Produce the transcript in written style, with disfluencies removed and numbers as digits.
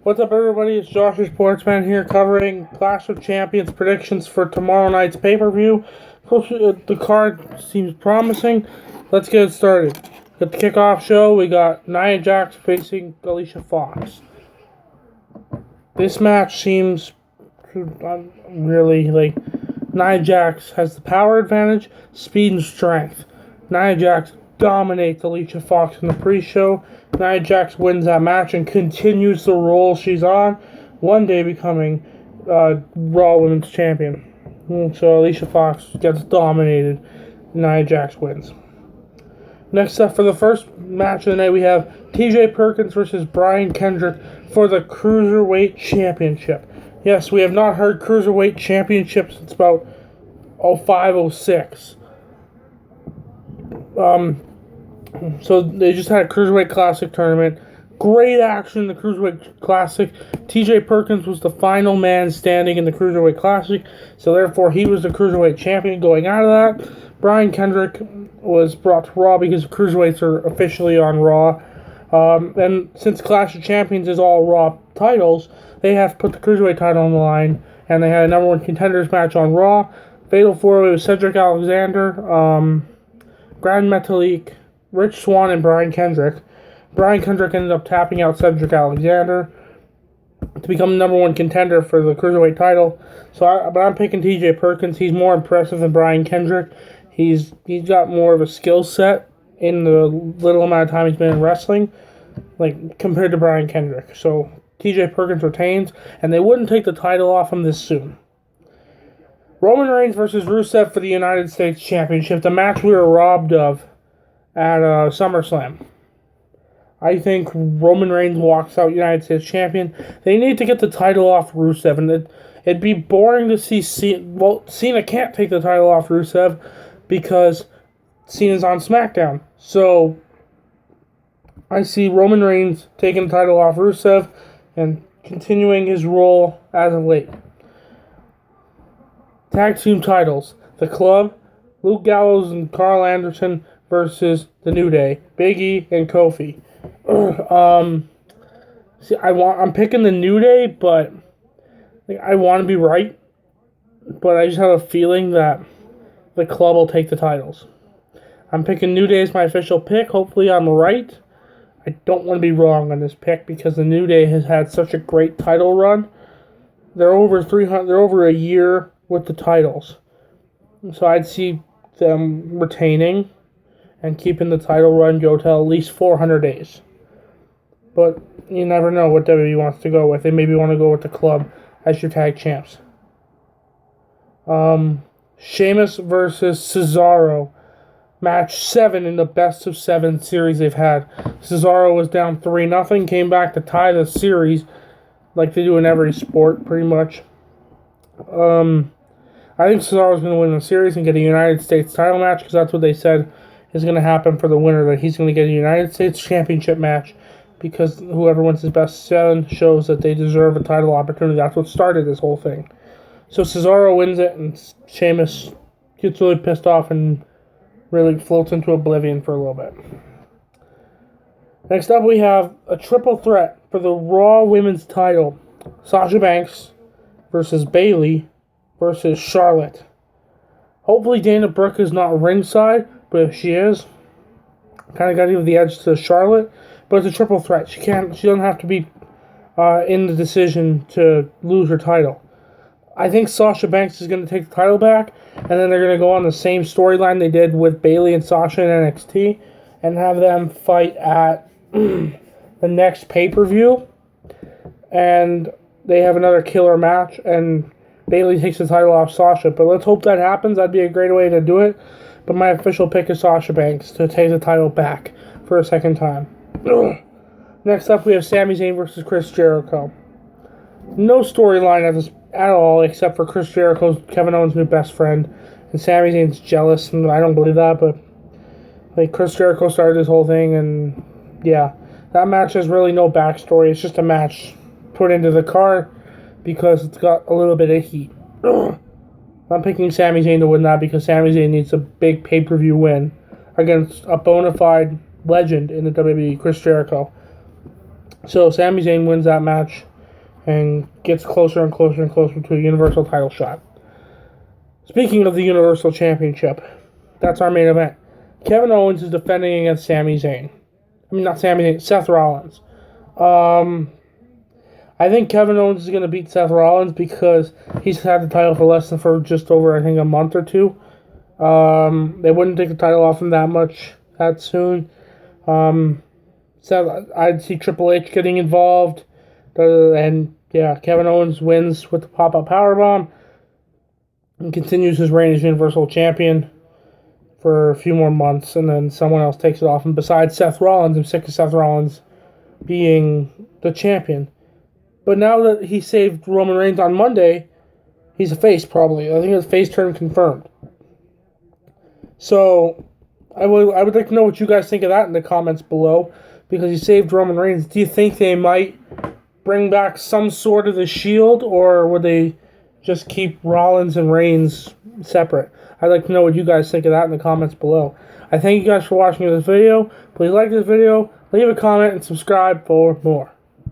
What's up, everybody? It's Josh, your Sportsman here, covering Clash of Champions predictions for tomorrow night's pay-per-view. The card seems promising. Let's get it started. At the kickoff show, we got Nia Jax facing Alicia Fox. This match seems really like Nia Jax has the power advantage, speed, and strength. Nia Jax dominates Alicia Fox in the pre-show. Nia Jax wins that match and continues the role she's on, one day becoming Raw Women's Champion. So Alicia Fox gets dominated. Nia Jax wins. Next up, for the first match of the night, we have TJ Perkins versus Brian Kendrick for the Cruiserweight Championship. Yes, we have not heard Cruiserweight Championship since about 05-06. So they just had a Cruiserweight Classic tournament. Great action in the Cruiserweight Classic. TJ Perkins was the final man standing in the Cruiserweight Classic, so therefore he was the Cruiserweight Champion going out of that. Brian Kendrick was brought to Raw because the Cruiserweights are officially on Raw. And since Clash of Champions is all Raw titles, they have to put the Cruiserweight title on the line, and they had a number one contenders match on Raw. Fatal 4-Way with Cedric Alexander, Grand Metalik, Rich Swann, and Brian Kendrick. Brian Kendrick ended up tapping out Cedric Alexander to become the number one contender for the Cruiserweight title. But I'm picking TJ Perkins. He's more impressive than Brian Kendrick. He's got more of a skill set in the little amount of time he's been in wrestling, like compared to Brian Kendrick. So TJ Perkins retains, and they wouldn't take the title off him this soon. Roman Reigns versus Rusev for the United States Championship, the match we were robbed of at SummerSlam. I think Roman Reigns walks out United States Champion. They need to get the title off Rusev, and it'd be boring to see Cena. Well, Cena can't take the title off Rusev because Cena's on SmackDown. So I see Roman Reigns taking the title off Rusev and continuing his role as of late. Tag team titles: The Club, Luke Gallows and Carl Anderson versus The New Day, Big E and Kofi. I'm picking The New Day, but I want to be right. But I just have a feeling that The Club will take the titles. I'm picking New Day as my official pick. Hopefully I'm right. I don't want to be wrong on this pick because The New Day has had such a great title run. They're over 300. They're over a year with the titles, so I'd see them retaining and keeping the title run go to at least 400 days. But you never know what WWE wants to go with. They maybe want to go with The Club as your tag champs. Sheamus versus Cesaro. Match 7 in the best of 7 series they've had. Cesaro was down 3-0, came back to tie the series like they do in every sport, pretty much. I think Cesaro's going to win the series and get a United States title match because that's what they said is going to happen for the winner, that he's going to get a United States Championship match because whoever wins his best 7 shows that they deserve a title opportunity. That's what started this whole thing. So Cesaro wins it, and Sheamus gets really pissed off and really floats into oblivion for a little bit. Next up, we have a triple threat for the Raw Women's title. Sasha Banks versus Bayley versus Charlotte. Hopefully Dana Brooke is not ringside, but if she is, kind of got to give the edge to Charlotte. But it's a triple threat. She doesn't have to be in the decision to lose her title. I think Sasha Banks is going to take the title back, and then they're going to go on the same storyline they did with Bayley and Sasha in NXT, and have them fight at the next pay-per-view. And they have another killer match, and Bayley takes the title off Sasha. But let's hope that happens. That'd be a great way to do it. But my official pick is Sasha Banks to take the title back for a second time. Next up, we have Sami Zayn versus Chris Jericho. No storyline at all, except for Chris Jericho's Kevin Owens' new best friend. And Sami Zayn's jealous, and I don't believe that, but Chris Jericho started this whole thing, and yeah. That match has really no backstory. It's just a match put into the card because it's got a little bit of heat. I'm picking Sami Zayn to win that because Sami Zayn needs a big pay-per-view win against a bona fide legend in the WWE, Chris Jericho. So Sami Zayn wins that match and gets closer and closer and closer to a Universal title shot. Speaking of the Universal Championship, that's our main event. Kevin Owens is defending against Sami Zayn. I mean, not Sami Zayn, Seth Rollins. I think Kevin Owens is going to beat Seth Rollins because he's had the title for just over, I think, a month or two. They wouldn't take the title off him that soon. I'd see Triple H getting involved. And, yeah, Kevin Owens wins with the pop-up powerbomb and continues his reign as Universal Champion for a few more months, and then someone else takes it off him. Besides Seth Rollins, I'm sick of Seth Rollins being the champion. But now that he saved Roman Reigns on Monday, he's a face, probably. I think his face turn confirmed. So, I would like to know what you guys think of that in the comments below, because he saved Roman Reigns. Do you think they might bring back some sort of the Shield, or would they just keep Rollins and Reigns separate? I'd like to know what you guys think of that in the comments below. I thank you guys for watching this video. Please like this video, leave a comment, and subscribe for more.